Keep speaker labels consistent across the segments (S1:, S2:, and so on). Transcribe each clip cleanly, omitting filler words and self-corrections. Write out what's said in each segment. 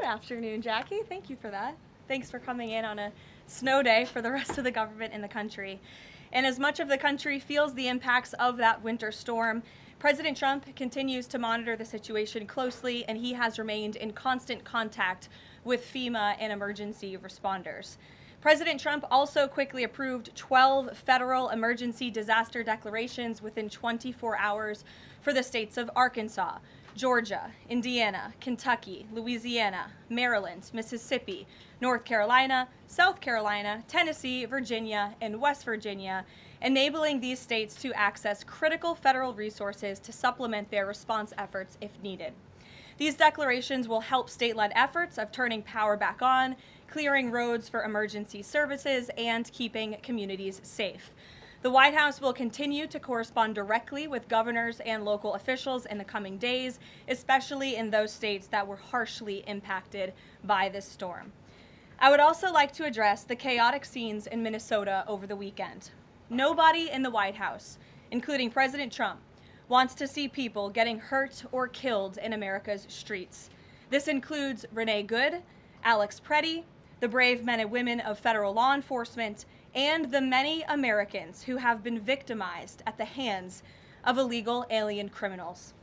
S1: afternoon, Jackie. Thank you for that. Thanks for coming in on a snow day for the rest of the government in the country. And as much of the country feels the impacts of that winter storm, President Trump continues to monitor the situation closely, and he has remained in constant contact with FEMA and emergency responders. President Trump also quickly approved 12 federal emergency disaster declarations within 24 hours for the states of Arkansas, Georgia, Indiana, Kentucky, Louisiana, Maryland, Mississippi, North Carolina, South Carolina, Tennessee, Virginia, and West Virginia, enabling these states to access critical federal resources to supplement their response efforts if needed. These declarations will help state-led efforts of turning power back on, clearing roads for emergency services, and keeping communities safe. The White House will continue to correspond directly with governors and local officials in the coming days, especially in those states that were harshly impacted by this storm. I would also like to address the chaotic scenes in Minnesota over the weekend. Nobody in the White House, including President Trump, wants to see people getting hurt or killed in America's streets. This includes Renee Good, Alex Preddy, the brave men and women of federal law enforcement, and the many Americans who have been victimized at the hands of illegal alien criminals.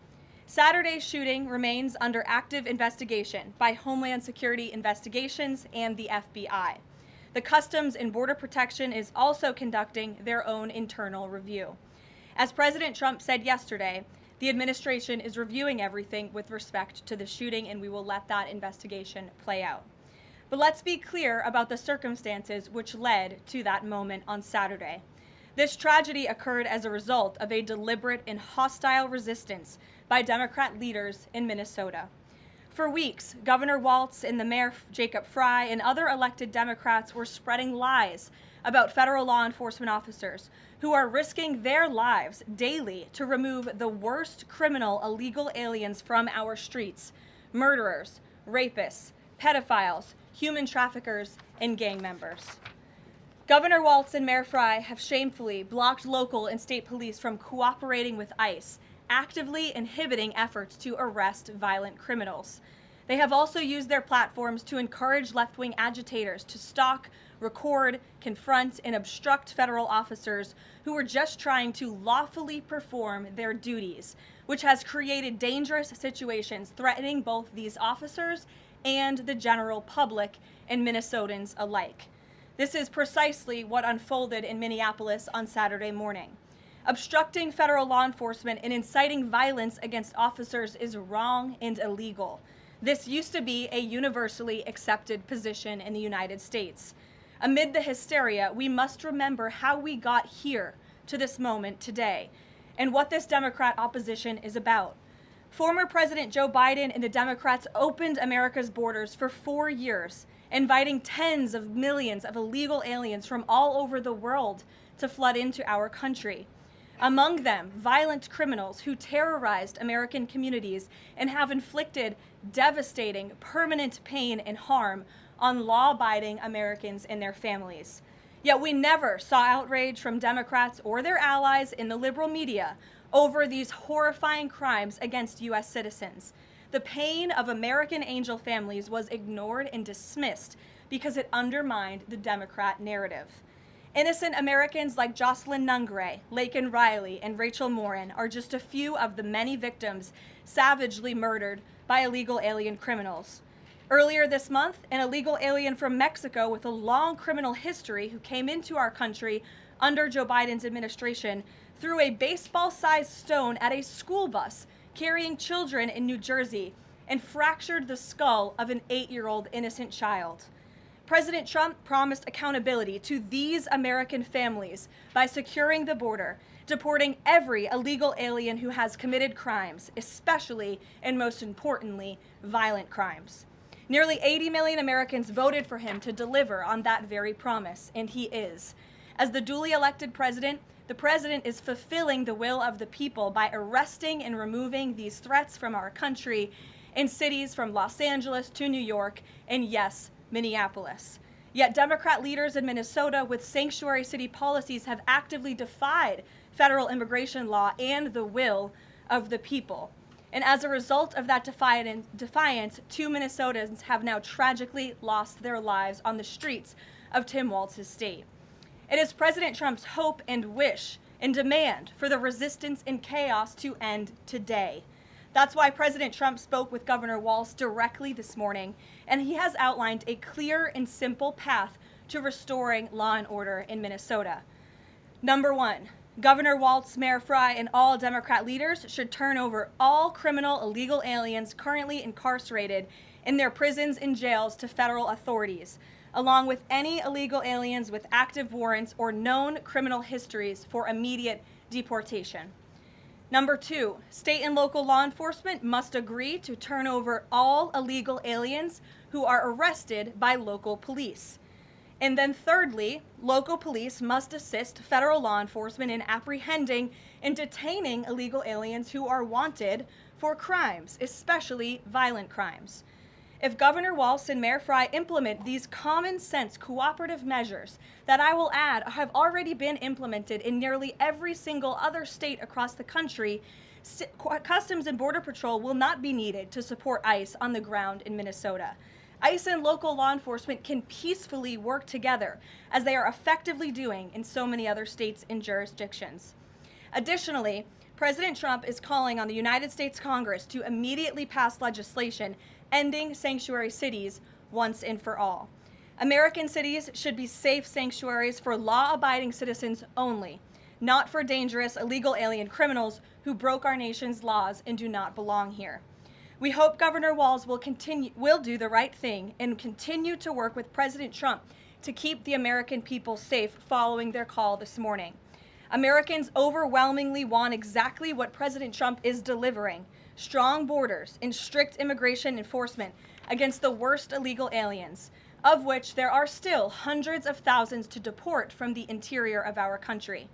S1: Saturday's shooting remains under active investigation by Homeland Security Investigations and the FBI. The Customs and Border Protection is also conducting their own internal review. As President Trump said yesterday, the administration is reviewing everything with respect to the shooting, and we will let that investigation play out. But let's be clear about the circumstances which led to that moment on Saturday. This tragedy occurred as a result of a deliberate and hostile resistance by Democrat leaders in Minnesota. For weeks, Governor Walz and the Mayor Jacob Frey and other elected Democrats were spreading lies about federal law enforcement officers who are risking their lives daily to remove the worst criminal illegal aliens from our streets: murderers, rapists, pedophiles, human traffickers, and gang members. Governor Walz and Mayor Frey have shamefully blocked local and state police from cooperating with ICE, actively inhibiting efforts to arrest violent criminals. They have also used their platforms to encourage left-wing agitators to stalk, record, confront, and obstruct federal officers who are just trying to lawfully perform their duties, which has created dangerous situations threatening both these officers and the general public and Minnesotans alike. This is precisely what unfolded in Minneapolis on Saturday morning. Obstructing federal law enforcement and inciting violence against officers is wrong and illegal. This used to be a universally accepted position in the United States. Amid the hysteria, we must remember how we got here to this moment today and what this Democrat opposition is about. Former President Joe Biden and the Democrats opened America's borders for 4 years, inviting tens of millions of illegal aliens from all over the world to flood into our country. Among them, violent criminals who terrorized American communities and have inflicted devastating, permanent pain and harm on law-abiding Americans and their families. Yet we never saw outrage from Democrats or their allies in the liberal media over these horrifying crimes against U.S. citizens. The pain of American angel families was ignored and dismissed because it undermined the Democrat narrative. Innocent Americans like Jocelyn Nungray, Laken Riley, and Rachel Morin are just a few of the many victims savagely murdered by illegal alien criminals. Earlier this month, an illegal alien from Mexico with a long criminal history who came into our country under Joe Biden's administration threw a baseball-sized stone at a school bus carrying children in New Jersey and fractured the skull of an 8-year-old innocent child. President Trump promised accountability to these American families by securing the border, deporting every illegal alien who has committed crimes, especially and most importantly, violent crimes. Nearly 80 million Americans voted for him to deliver on that very promise, and he is. As the duly elected president, the president is fulfilling the will of the people by arresting and removing these threats from our country in cities from Los Angeles to New York and, yes, Minneapolis. Yet Democrat leaders in Minnesota with sanctuary city policies have actively defied federal immigration law and the will of the people. And as a result of that defiance, 2 Minnesotans have now tragically lost their lives on the streets of Tim Walz's state. It is President Trump's hope and wish and demand for the resistance and chaos to end today. That's why President Trump spoke with Governor Walz directly this morning, and he has outlined a clear and simple path to restoring law and order in Minnesota. Number 1, Governor Walz, Mayor Frey, and all Democrat leaders should turn over all criminal illegal aliens currently incarcerated in their prisons and jails to federal authorities, along with any illegal aliens with active warrants or known criminal histories for immediate deportation. Number 2, state and local law enforcement must agree to turn over all illegal aliens who are arrested by local police. And then thirdly, local police must assist federal law enforcement in apprehending and detaining illegal aliens who are wanted for crimes, especially violent crimes. If Governor Walz and Mayor Frey implement these common sense cooperative measures that I will add have already been implemented in nearly every single other state across the country, Customs and Border Patrol will not be needed to support ICE on the ground in Minnesota. ICE and local law enforcement can peacefully work together, as they are effectively doing in so many other states and jurisdictions. Additionally, President Trump is calling on the United States Congress to immediately pass legislation ending sanctuary cities once and for all. American cities should be safe sanctuaries for law-abiding citizens only, not for dangerous illegal alien criminals who broke our nation's laws and do not belong here. We hope Governor Walz will do the right thing and continue to work with President Trump to keep the American people safe following their call this morning. Americans overwhelmingly want exactly what President Trump is delivering: strong borders and strict immigration enforcement against the worst illegal aliens, of which there are still hundreds of thousands to deport from the interior of our country.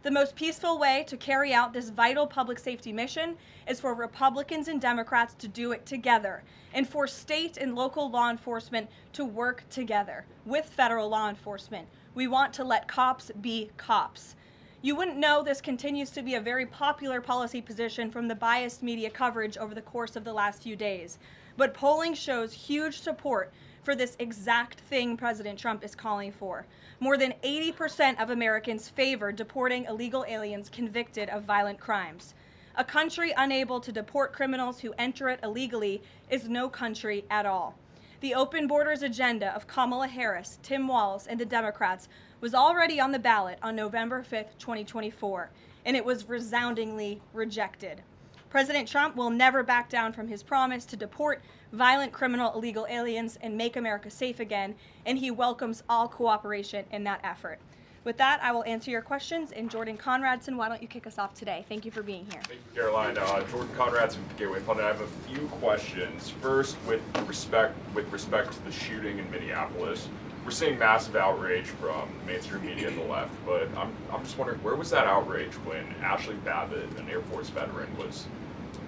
S1: The most peaceful way to carry out this vital public safety mission is for Republicans and Democrats to do it together, and for state and local law enforcement to work together with federal law enforcement. We want to let cops be cops. You wouldn't know this continues to be a very popular policy position from the biased media coverage over the course of the last few days, but polling shows huge support for this exact thing President Trump is calling for. More than 80% of Americans favor deporting illegal aliens convicted of violent crimes. A country unable to deport criminals who enter it illegally is no country at all. The open borders agenda of Kamala Harris, Tim Walz, and the Democrats was already on the ballot on November 5th, 2024, and it was resoundingly rejected. President Trump will never back down from his promise to deport violent criminal illegal aliens and make America safe again, and he welcomes all cooperation in that effort. With that, I will answer your questions. And Jordan Conradson, why don't you kick us off today? Thank you for being here.
S2: Thank you, Caroline. Jordan Conradson from Gateway Pundit. I have a few questions. First, with respect to the shooting in Minneapolis, we're seeing massive outrage from mainstream media and the left, but I'm just wondering, where was that outrage when Ashley Babbitt, an Air Force veteran, was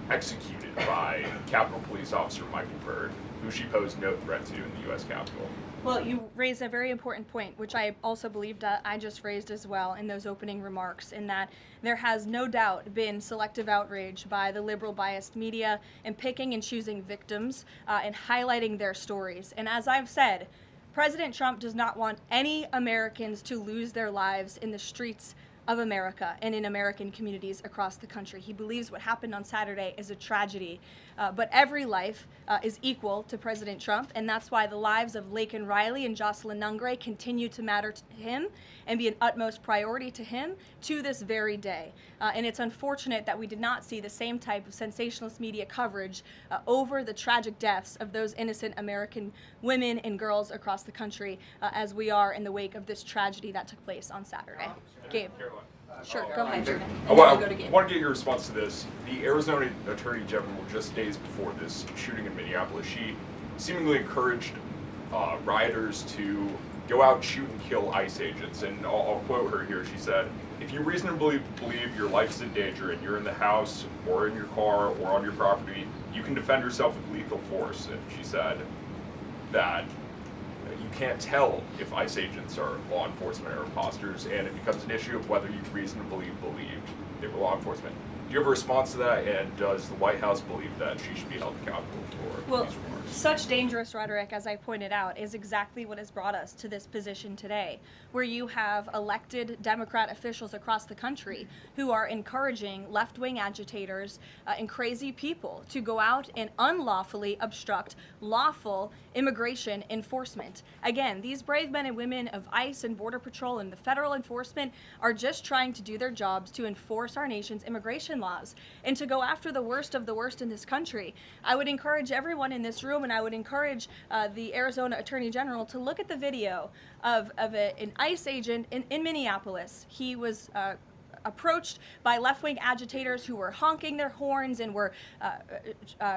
S2: executed by Capitol Police Officer Michael Byrd, who she posed no threat to in the U.S. Capitol?
S1: Well, you raised a very important point, which I also believed I just raised as well in those opening remarks, in that there has no doubt been selective outrage by the liberal biased media in picking and choosing victims and highlighting their stories. And as I've said, President Trump does not want any Americans to lose their lives in the streets of America and in American communities across the country. He believes what happened on Saturday is a tragedy, but every life is equal to President Trump, and that's why the lives of Laken Riley and Jocelyn Nungray continue to matter to him and be an utmost priority to him to this very day. And it's unfortunate that we did not see the same type of sensationalist media coverage over the tragic deaths of those innocent American women and girls across the country as we are in the wake of this tragedy that took place on Saturday. Gabe. Sure, go ahead, Jordan.
S2: I want to get your response to this. The Arizona Attorney General, just days before this shooting in Minneapolis, she seemingly encouraged rioters to go out, shoot, and kill ICE agents. And I'll quote her here. She said, "If you reasonably believe your life's in danger and you're in the house or in your car or on your property, you can defend yourself with lethal force." And she said that you can't tell if ICE agents are law enforcement or imposters, and it becomes an issue of whether you reasonably believed they were law enforcement. Do you have a response to that, and does the White House believe that she should be held accountable for
S1: Well,
S2: these remarks?
S1: such dangerous rhetoric, as I pointed out, is exactly what has brought us to this position today, where you have elected Democrat officials across the country who are encouraging left-wing agitators and crazy people to go out and unlawfully obstruct lawful immigration enforcement. Again, these brave men and women of ICE and Border Patrol and the federal enforcement are just trying to do their jobs to enforce our nation's immigration laws and to go after the worst of the worst in this country. I would encourage everyone in this room, and I would encourage the Arizona Attorney General to look at the video of an ICE agent in Minneapolis. He was approached by left-wing agitators who were honking their horns and were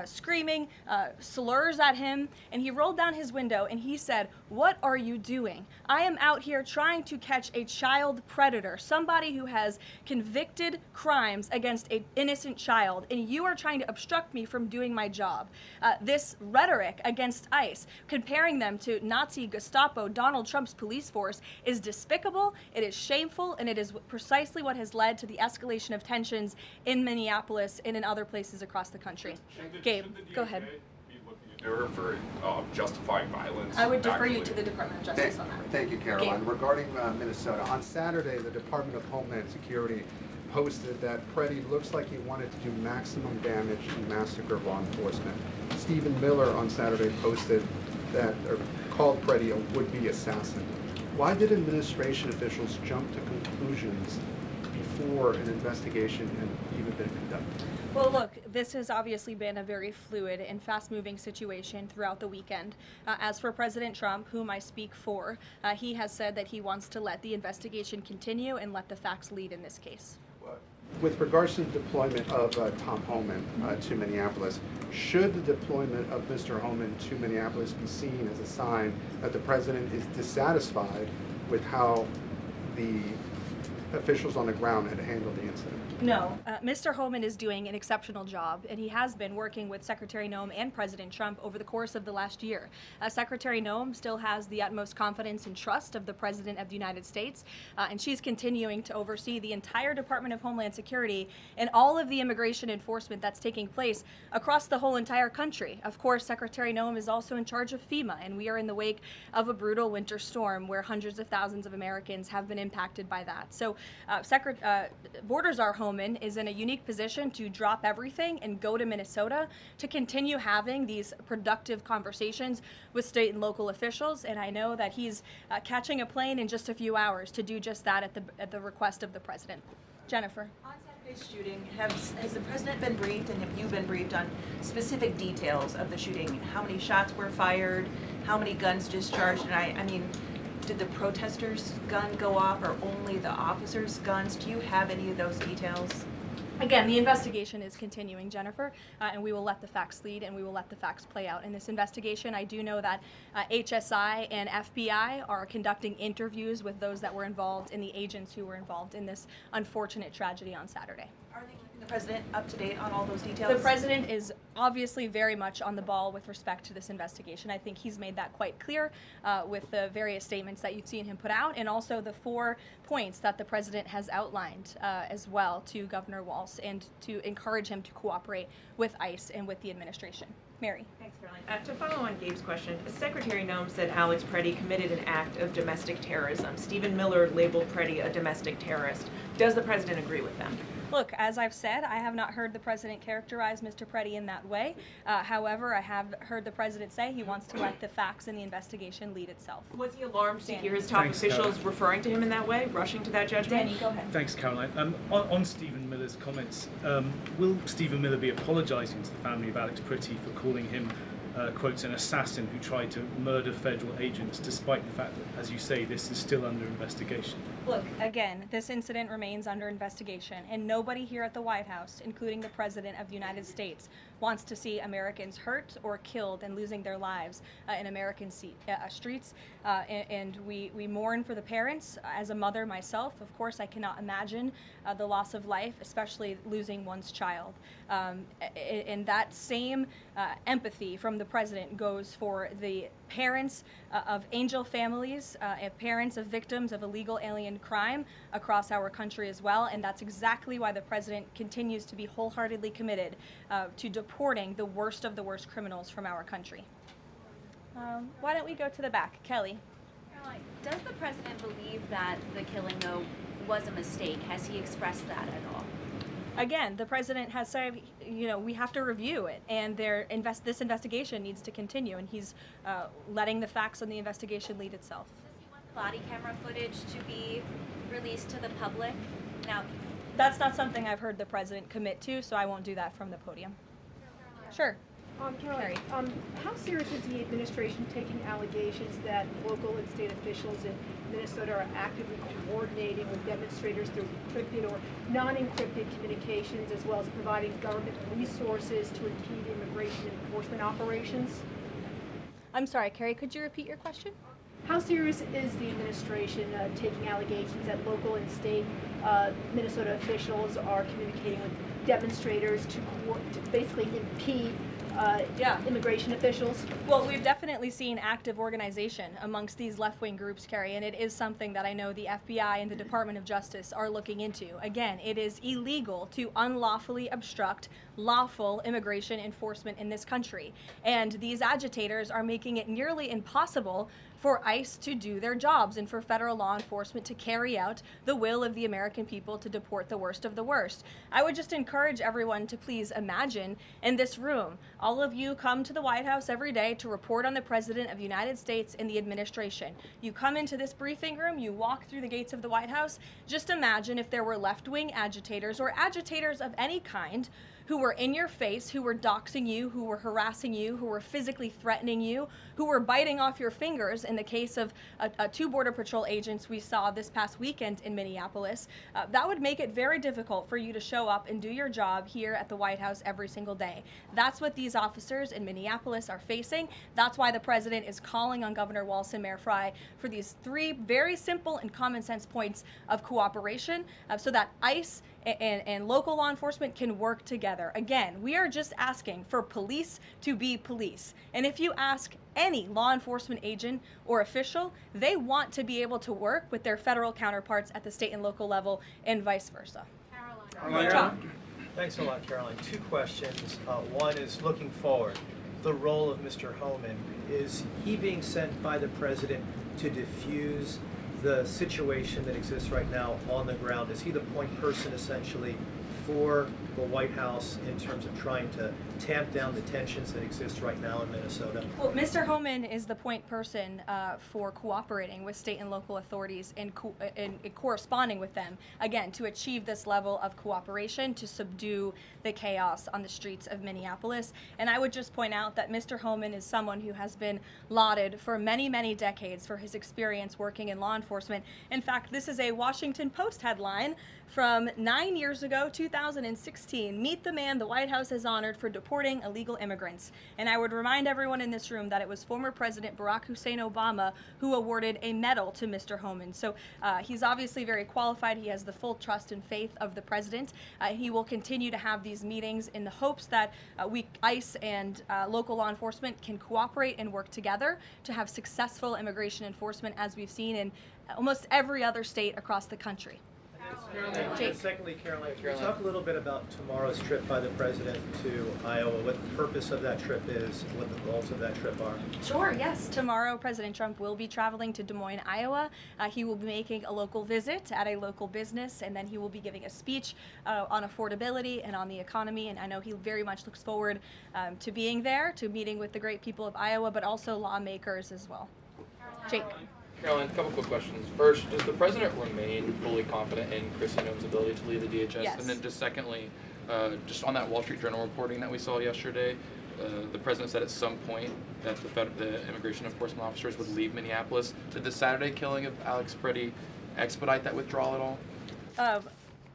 S1: screaming slurs at him, and he rolled down his window and he said, "What are you doing? I am out here trying to catch a child predator, somebody who has convicted crimes against an innocent child, and you are trying to obstruct me from doing my job." This rhetoric against ICE, comparing them to Nazi Gestapo, Donald Trump's police force, is despicable, it is shameful, and it is precisely what has led to the escalation of tensions in Minneapolis and in other places across the country. Gabe, go ahead.
S2: Be looking into her for justifying violence?
S1: I would defer you
S2: actively?
S1: to the Department of Justice on that.
S3: Thank you, Caroline.
S1: Gabe.
S3: Regarding Minnesota, on Saturday, the Department of Homeland Security posted that Preddy looks like he wanted to do maximum damage and massacre law enforcement. Stephen Miller on Saturday posted that, or called Preddy a would-be assassin. Why did administration officials jump to conclusions before an investigation had even been conducted?
S1: Well, look, this has obviously been a very fluid and fast-moving situation throughout the weekend. As for President Trump, whom I speak for, he has said that he wants to let the investigation continue and let the facts lead in this case.
S3: With regards to the deployment of Tom Homan to Minneapolis, should the deployment of Mr. Homan to Minneapolis be seen as a sign that the president is dissatisfied with how the officials on the ground had handled the incident?
S1: No, Mr. Homan is doing an exceptional job, and he has been working with Secretary Noem and President Trump over the course of the last year. Secretary Noem still has the utmost confidence and trust of the President of the United States, and she's continuing to oversee the entire Department of Homeland Security and all of the immigration enforcement that's taking place across the whole entire country. Of course, Secretary Noem is also in charge of FEMA, and we are in the wake of a brutal winter storm where hundreds of thousands of Americans have been impacted by that. So Border Czar Homan is in a unique position to drop everything and go to Minnesota to continue having these productive conversations with state and local officials, and I know that he's catching a plane in just a few hours to do just that at the request of the president. Jennifer.
S4: On Saturday's shooting, has the president been briefed, and have you been briefed on specific details of the shooting? How many shots were fired? How many guns discharged? And I mean, did the protesters' gun go off, or only the officers' guns? Do you have any of those details?
S1: Again, the investigation is continuing, Jennifer, and we will let the facts lead and we will let the facts play out. In this investigation, I do know that HSI and FBI are conducting interviews with those that were involved and the agents who were involved in this unfortunate tragedy on Saturday.
S4: Are they keeping the president up to date on all those details?
S1: The president is obviously very much on the ball with respect to this investigation. I think he's made that quite clear with the various statements that you've seen him put out, and also the 4 points that the president has outlined as well to Governor Walz, and to encourage him to cooperate with ICE and with the administration. Mary.
S5: Thanks, Caroline. To follow on Gabe's question, Secretary Noem said Alex Preddy committed an act of domestic terrorism. Stephen Miller labeled Preddy a domestic terrorist. Does the president agree with them?
S1: Look, as I've said, I have not heard the president characterize Mr. Preddy in that way. However, I have heard the president say he wants to let the facts in the investigation lead itself.
S5: Was he alarmed to hear his top
S6: Thanks,
S5: officials
S6: Caroline.
S5: referring to him in that way, rushing to that judgment?
S1: Danny, go ahead.
S6: Thanks, Caroline. On Stephen Miller's comments, will Stephen Miller be apologising to the family of Alex Preddy for calling him, quotes, an assassin who tried to murder federal agents, despite the fact that, as you say, this is still under investigation?
S1: Look, again, this incident remains under investigation, and nobody here at the White House, including the President of the United States, wants to see Americans hurt or killed and losing their lives in American streets. And we mourn for the parents. As a mother myself, of course, I cannot imagine the loss of life, especially losing one's child. And that same empathy from the president goes for the parents of angel families, parents of victims of illegal alien crime across our country as well. And that's exactly why the president continues to be wholeheartedly committed to deporting the worst of the worst criminals from our country. Why don't we go to the back? Kelly.
S7: Karoline, does the president believe that the killing, though, was a mistake? Has he expressed that at all?
S1: Again, the president has said, we have to review it, and this investigation needs to continue, and he's letting the facts on the investigation lead itself.
S7: Does he want the body camera footage to be released to the public? Now,
S1: that's not something I've heard the president commit to, so I won't do that from the podium. Sure.
S8: Karoline, how serious is the administration taking allegations that local and state officials in Minnesota are actively coordinating with demonstrators through encrypted or non-encrypted communications, as well as providing government resources to impede immigration enforcement operations?
S1: I'm sorry, Carrie, could you repeat your question?
S8: How serious is the administration taking allegations that local and state Minnesota officials are communicating with demonstrators to basically impede immigration officials?
S1: Well, we've definitely seen active organization amongst these left-wing groups, Carrie, and it is something that I know the FBI and the Department of Justice are looking into. Again, it is illegal to unlawfully obstruct lawful immigration enforcement in this country, and these agitators are making it nearly impossible for ICE to do their jobs and for federal law enforcement to carry out the will of the American people to deport the worst of the worst. I would just encourage everyone to please imagine in this room, all of you come to the White House every day to report on the President of the United States and the administration. You come into this briefing room, you walk through the gates of the White House. Just imagine if there were left-wing agitators or agitators of any kind who were in your face, who were doxing you, who were harassing you, who were physically threatening you, who were biting off your fingers in the case of two Border Patrol agents we saw this past weekend in Minneapolis. That would make it very difficult for you to show up and do your job here at the White House every single day. That's what these officers in Minneapolis are facing. That's why the president is calling on Governor Walz, Mayor Frey for these three very simple and common sense points of cooperation so that ICE and local law enforcement can work together. Again, we are just asking for police to be police. And if you ask any law enforcement agent or official, they want to be able to work with their federal counterparts at the state and local level and vice versa.
S9: Caroline. Thanks a lot, Caroline. Two questions. One is looking forward. The role of Mr. Homan. Is he being sent by the president to diffuse the situation that exists right now on the ground? Is he the point person essentially for the White House in terms of trying to tamp down the tensions that exist right now in Minnesota?
S1: Well, Mr. Homan is the point person for cooperating with state and local authorities and corresponding with them, again, to achieve this level of cooperation to subdue the chaos on the streets of Minneapolis. And I would just point out that Mr. Homan is someone who has been lauded for many, many decades for his experience working in law enforcement. In fact, this is a Washington Post headline from 9 years ago, 2016. Meet the man the White House has honored for deporting illegal immigrants. And I would remind everyone in this room that it was former President Barack Hussein Obama who awarded a medal to Mr. Homan. So he's obviously very qualified. He has the full trust and faith of the president. He will continue to have these meetings in the hopes that ICE and local law enforcement can cooperate and work together to have successful immigration enforcement, as we've seen in almost every other state across the country.
S9: And secondly, Caroline, can you talk a little bit about tomorrow's trip by the president to Iowa, what the purpose of that trip is, what the goals of that trip are?
S1: Sure, yes. Tomorrow, President Trump will be traveling to Des Moines, Iowa. He will be making a local visit at a local business, and then he will be giving a speech on affordability and on the economy. And I know he very much looks forward to being there, to meeting with the great people of Iowa, but also lawmakers as well. Jake.
S10: Caroline, a couple quick questions. First, does the president remain fully confident in Kristi Noem's ability to lead the DHS?
S1: Yes.
S10: And then just secondly, just on that Wall Street Journal reporting that we saw yesterday, the president said at some point that the immigration enforcement officers would leave Minneapolis. Did the Saturday killing of Alex Preddy expedite that withdrawal at all?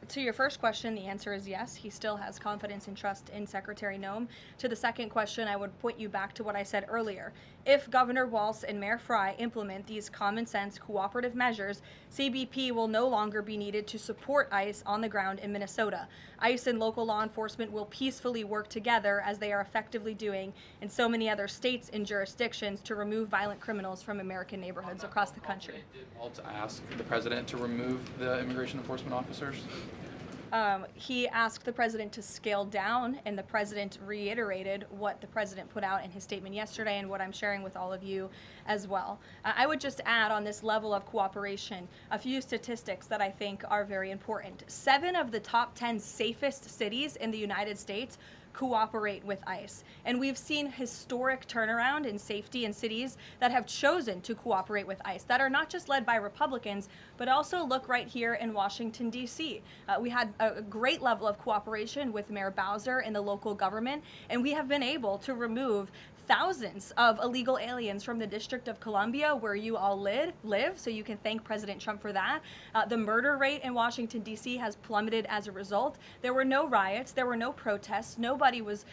S1: To your first question, the answer is yes. He still has confidence and trust in Secretary Noem. To the second question, I would point you back to what I said earlier. If Governor Walz and Mayor Frey implement these common sense cooperative measures, CBP will no longer be needed to support ICE on the ground in Minnesota. ICE and local law enforcement will peacefully work together, as they are effectively doing in so many other states and jurisdictions, to remove violent criminals from American neighborhoods across the country.
S10: Did Walz ask the president to remove the immigration enforcement officers?
S1: He asked the president to scale down, and the president reiterated what the president put out in his statement yesterday and what I'm sharing with all of you as well. I would just add on this level of cooperation a few statistics that I think are very important. 7 of the top 10 safest cities in the United States cooperate with ICE. And we've seen historic turnaround in safety in cities that have chosen to cooperate with ICE, that are not just led by Republicans, but also look right here in Washington, D.C. We had a great level of cooperation with Mayor Bowser and the local government, and we have been able to remove thousands of illegal aliens from the District of Columbia, where you all live, so you can thank President Trump for that. The murder rate in Washington, D.C. has plummeted as a result. There were no riots, there were no protests, nobody was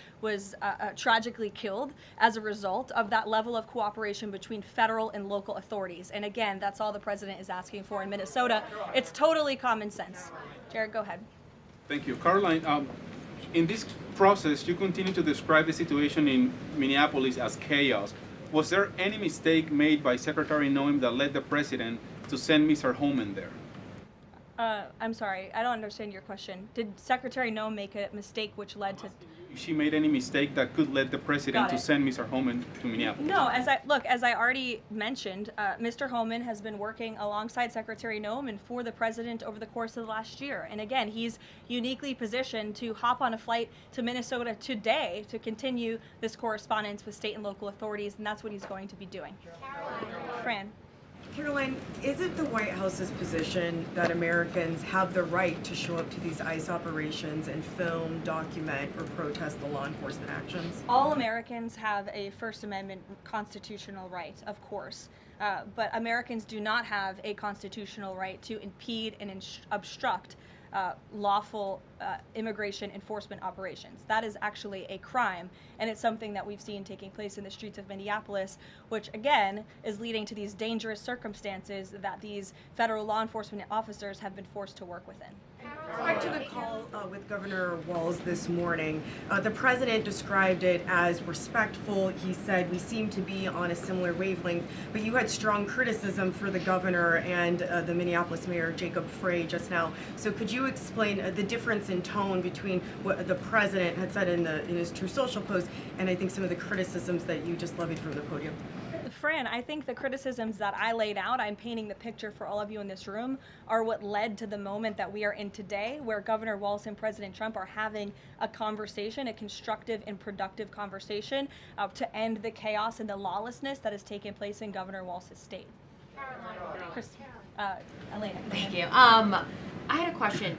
S1: tragically killed as a result of that level of cooperation between federal and local authorities. And again, that's all the president is asking for in Minnesota. It's totally common sense. Jared, go ahead.
S11: Thank you. Karoline, in this process, you continue to describe the situation in Minneapolis as chaos. Was there any mistake made by Secretary Noem that led the president to send Mr. Homan there?
S1: I'm sorry, I don't understand your question. Did Secretary Noem make a mistake which led to...
S11: If she made any mistake that could lead the president
S1: Got
S11: to
S1: it.
S11: send Mr. Homan to Minneapolis?
S1: No, as I already mentioned, Mr. Homan has been working alongside Secretary Noem and for the president over the course of the last year. And again, he's uniquely positioned to hop on a flight to Minnesota today to continue this correspondence with state and local authorities, and that's what he's going to be doing. Fran.
S12: Karoline, is it the White House's position that Americans have the right to show up to these ICE operations and film, document, or protest the law enforcement actions?
S1: All Americans have a First Amendment constitutional right, of course, but Americans do not have a constitutional right to impede and obstruct lawful immigration enforcement operations. That is actually a crime, and it's something that we've seen taking place in the streets of Minneapolis, which again is leading to these dangerous circumstances that these federal law enforcement officers have been forced to work within.
S12: With respect to the call with Governor Walz this morning, the president described it as respectful. He said we seem to be on a similar wavelength, but you had strong criticism for the governor and the Minneapolis mayor, Jacob Frey, just now. So could you explain the difference in tone between what the president had said in his True Social post and I think some of the criticisms that you just levied from the podium?
S1: Fran, I think the criticisms that I laid out, I'm painting the picture for all of you in this room, are what led to the moment that we are in today, where Governor Walz and President Trump are having a conversation, a constructive and productive conversation to end the chaos and the lawlessness that has taken place in Governor Walz's state. Chris, Elena.
S13: Thank you. I had a question.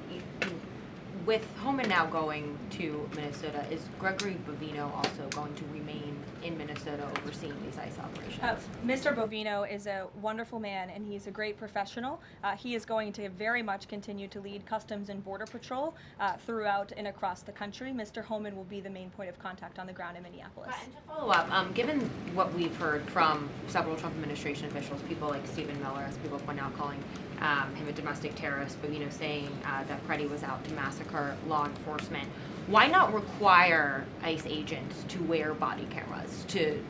S13: With Homan now going to Minnesota, is Gregory Bovino also going to remain in Minnesota overseeing these ICE operations?
S1: Mr. Bovino is a wonderful man, and he's a great professional. He is going to very much continue to lead Customs and Border Patrol throughout and across the country. Mr. Homan will be the main point of contact on the ground in Minneapolis.
S13: And to follow up, given what we've heard from several Trump administration officials, people like Stephen Miller, as people point out, calling him a domestic terrorist, Bovino saying that Preddy was out to massacre law enforcement, why not require ICE agents to wear body cameras to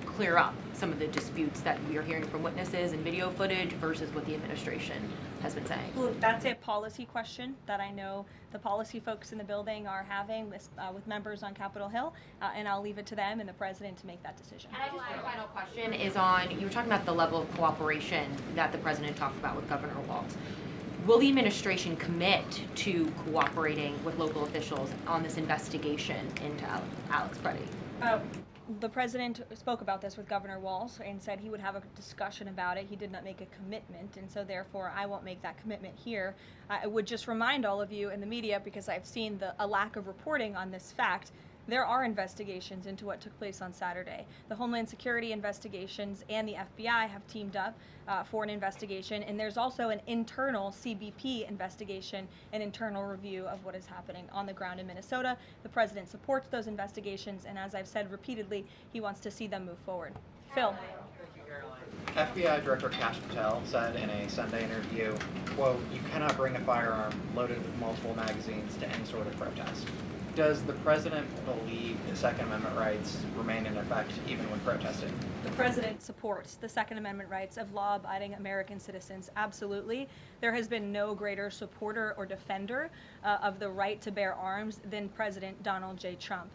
S13: clear up some of the disputes that we are hearing from witnesses and video footage versus what the administration has been saying?
S1: Well, that's a policy question that I know the policy folks in the building are having with members on Capitol Hill, and I'll leave it to them and the president to make that decision.
S13: And I just my final question is on, you were talking about the level of cooperation that the president talked about with Governor Walz. Will the administration commit to cooperating with local officials on this investigation into Alex Preddy?
S1: The president spoke about this with Governor Walz and said he would have a discussion about it. He did not make a commitment, and so therefore I won't make that commitment here. I would just remind all of you in the media, because I've seen a lack of reporting on this fact, there are investigations into what took place on Saturday. The Homeland Security investigations and the FBI have teamed up for an investigation, and there's also an internal CBP investigation, an internal review of what is happening on the ground in Minnesota. The president supports those investigations, and as I've said repeatedly, he wants to see them move forward. Phil.
S14: FBI Director Kash Patel said in a Sunday interview, quote, "You cannot bring a firearm loaded with multiple magazines to any sort of protest." Does the president believe the Second Amendment rights remain in effect even when protesting?
S1: The president supports the Second Amendment rights of law-abiding American citizens, absolutely. There has been no greater supporter or defender of the right to bear arms than President Donald J. Trump.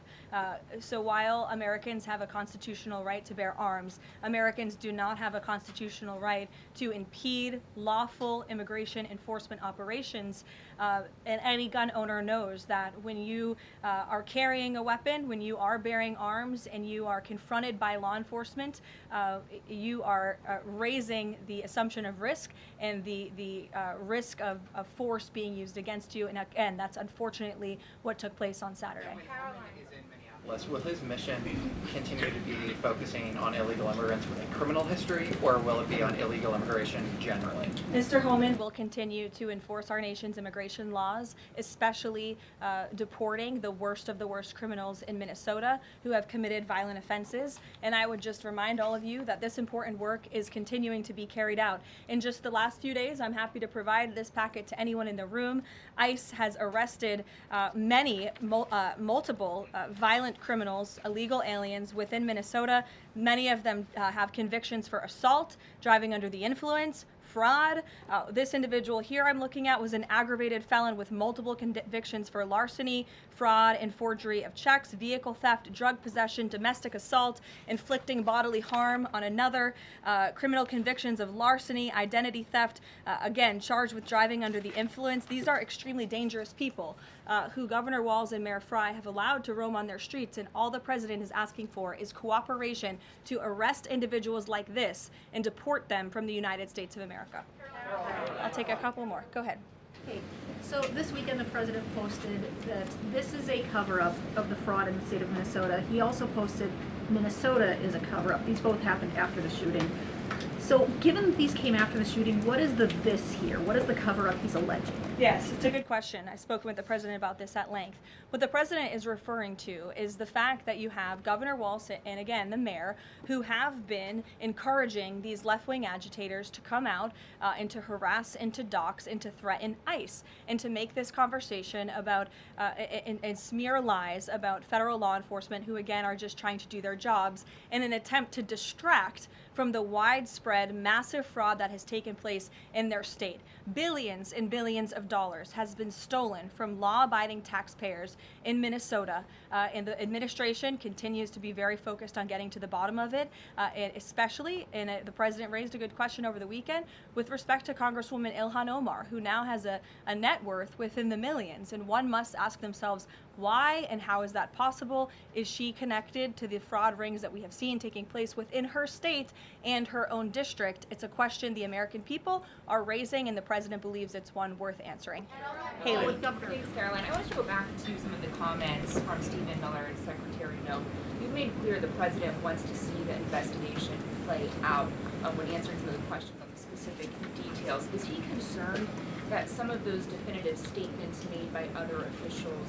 S1: So while Americans have a constitutional right to bear arms, Americans do not have a constitutional right to impede lawful immigration enforcement operations. And any gun owner knows that when you are carrying a weapon, when you are bearing arms, and you are confronted by law enforcement, you are raising the assumption of risk and the risk of force being used against you. And again, that's unfortunately what took place on Saturday.
S14: Will his mission continue to be focusing on illegal immigrants with a criminal history, or will it be on illegal immigration generally?
S1: Mr. Homan will continue to enforce our nation's immigration laws, especially deporting the worst of the worst criminals in Minnesota who have committed violent offenses. And I would just remind all of you that this important work is continuing to be carried out. In just the last few days, I'm happy to provide this packet to anyone in the room. ICE has arrested multiple violent criminals, illegal aliens within Minnesota. Many of them have convictions for assault, driving under the influence, fraud. This individual here I'm looking at was an aggravated felon with multiple convictions for larceny, fraud, and forgery of checks, vehicle theft, drug possession, domestic assault, inflicting bodily harm on another, criminal convictions of larceny, identity theft, again, charged with driving under the influence. These are extremely dangerous people who Governor Walz and Mayor Frey have allowed to roam on their streets, and all the president is asking for is cooperation to arrest individuals like this and deport them from the United States of America. I'll take a couple more. Go ahead.
S15: Okay, so this weekend the president posted that this is a cover-up of the fraud in the state of Minnesota. He also posted Minnesota is a cover-up. These both happened after the shooting. So given that these came after the shooting, what is the this here? What is the cover-up he's alleging?
S1: Yes, it's a good question. I spoke with the president about this at length. What the president is referring to is the fact that you have Governor Walz and, again, the mayor, who have been encouraging these left-wing agitators to come out and to harass and to dox and to threaten ICE and to make this conversation about and smear lies about federal law enforcement who, again, are just trying to do their jobs in an attempt to distract from the widespread, massive fraud that has taken place in their state. Billions and billions of dollars has been stolen from law-abiding taxpayers in Minnesota, and the administration continues to be very focused on getting to the bottom of it, and especially, and the president raised a good question over the weekend, with respect to Congresswoman Ilhan Omar, who now has a net worth within the millions, and one must ask themselves, why and how is that possible? Is she connected to the fraud rings that we have seen taking place within her state and her own district? It's a question the American people are raising, and the president believes it's one worth answering. Haley.
S16: Thanks, Caroline. I want to go back to some of the comments from Stephen Miller and Secretary Noem. You've made clear the president wants to see the investigation play out when answering some of the questions on the specific details. Is he concerned that some of those definitive statements made by other officials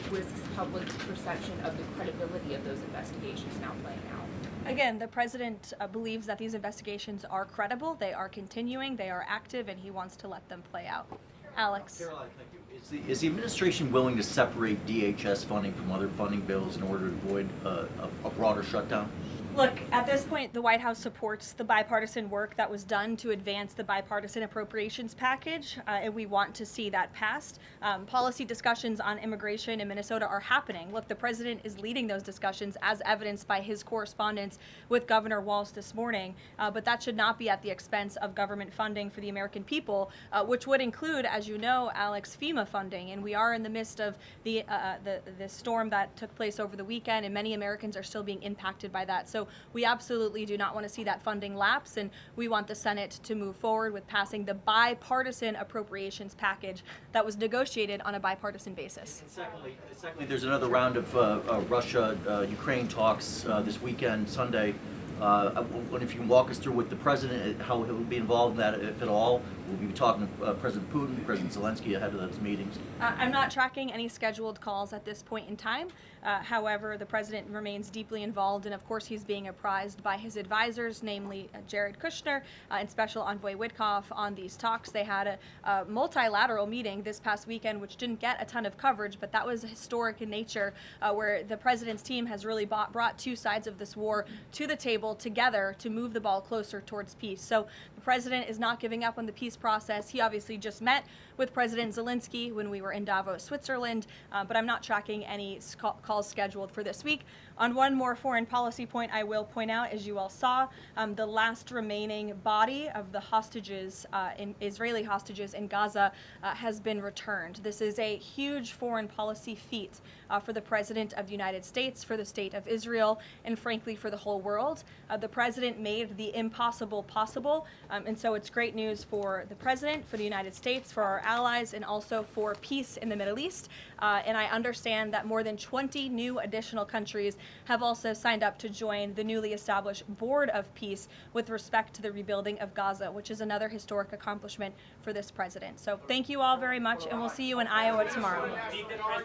S16: risks public perception of the credibility of those investigations now playing out?
S1: Again, the president believes that these investigations are credible, they are continuing, they are active, and he wants to let them play out. Alex.
S17: Caroline, thank you. Is the administration willing to separate DHS funding from other funding bills in order to avoid a broader shutdown?
S1: Look, at this point, the White House supports the bipartisan work that was done to advance the bipartisan appropriations package, and we want to see that passed. Policy discussions on immigration in Minnesota are happening. Look, the president is leading those discussions as evidenced by his correspondence with Governor Walz this morning, but that should not be at the expense of government funding for the American people, which would include, as you know, Alex, FEMA funding, and we are in the midst of the storm that took place over the weekend, and many Americans are still being impacted by that. So So we absolutely do not want to see that funding lapse, and we want the Senate to move forward with passing the bipartisan appropriations package that was negotiated on a bipartisan basis.
S17: And secondly, there's another round of Russia-Ukraine talks this weekend, Sunday. I wonder if you can walk us through with the president, how he'll be involved in that, if at all. We'll be talking to President Putin, President Zelensky ahead of those meetings.
S1: I'm not tracking any scheduled calls at this point in time. However, the president remains deeply involved, and of course he's being apprised by his advisors, namely Jared Kushner and Special Envoy Witkoff, on these talks. They had a multilateral meeting this past weekend, which didn't get a ton of coverage, but that was historic in nature, where the president's team has really brought two sides of this war to the table together to move the ball closer towards peace. So the president is not giving up on the peace process. He obviously just met with President Zelensky when we were in Davos, Switzerland, but I'm not tracking any calls scheduled for this week. On one more foreign policy point, I will point out, as you all saw, the last remaining body of the hostages, Israeli hostages in Gaza, has been returned. This is a huge foreign policy feat for the President of the United States, for the State of Israel, and frankly for the whole world. The President made the impossible possible, and so it's great news for the President, for the United States, for our allies, and also for peace in the Middle East. And I understand that more than 20 new additional countries have also signed up to join the newly established Board of Peace with respect to the rebuilding of Gaza, which is another historic accomplishment for this president. So thank you all very much, and we'll see you in Iowa tomorrow.